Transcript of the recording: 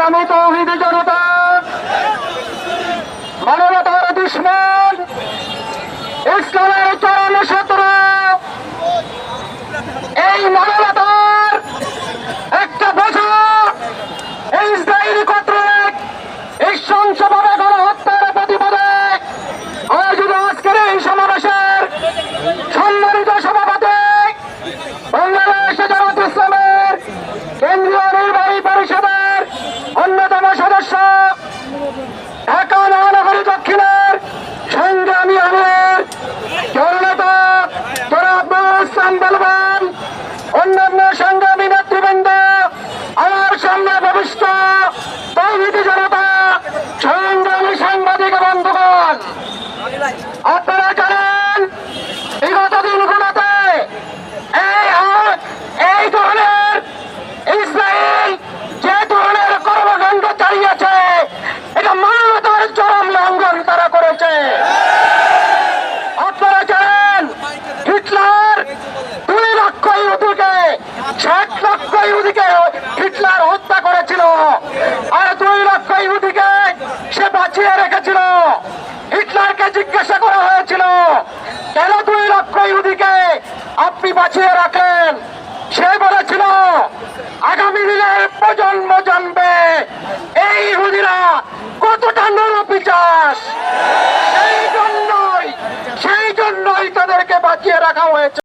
সংগ্রামী তৌহিদি জনতা, মানবতার দুশ্মন, ইসলামের চরম শত্রু, এই মানবতার একটা বোঝা ইসরায়েলি কর্তৃক এই সহিংসভাবে গণহত্যার প্রতিবাদে আয়োজিত আজকের এই সমাবেশের সম্মানিত সভাপতি, বাংলাদেশ জামাত ইসলামের কেন্দ্রীয় নির্বাহী পরিষদের অন্যতম সদস্য, ঢাকা মহানগরী দক্ষিণের সংগ্রামী আমির জননেতা জনাব ইসলাম বলবান, অন্যান্য সংগ্রামী নেতৃবৃন্দ, আমার সামনে ভবিষ্য তৌহিদি জনতা, সংগ্রামী সাংবাদিক বন্ধুগণ, আপনারা জানেন বিগত দিনগুলোতে এই ধরনের ইসরায়েল যে ধরনের কর্মকাণ্ড চালিয়েছে, এটা মানবতার চরম লঙ্ঘন তারা করেছে। আপনারা জানেন হিটলার 2 লক্ষ ইহুদিকে 60 লক্ষ ইহুদিকে হিটলার হত্যা করেছিল, আর 2 লক্ষ ইহুদিকে সে বাঁচিয়ে রেখেছিল। হিটলারকে জিজ্ঞাসা করা হয়েছিল, কেন 2 লক্ষ ইহুদিকে আপনি বাঁচিয়ে রাখেন? সে বলেছিল, আগামী দিনের প্রজন্ম জানবে এই ইহুদিরা কতটা নরপিশাচ, সেই জন্যই তাদেরকে বাঁচিয়ে রাখা হয়েছে।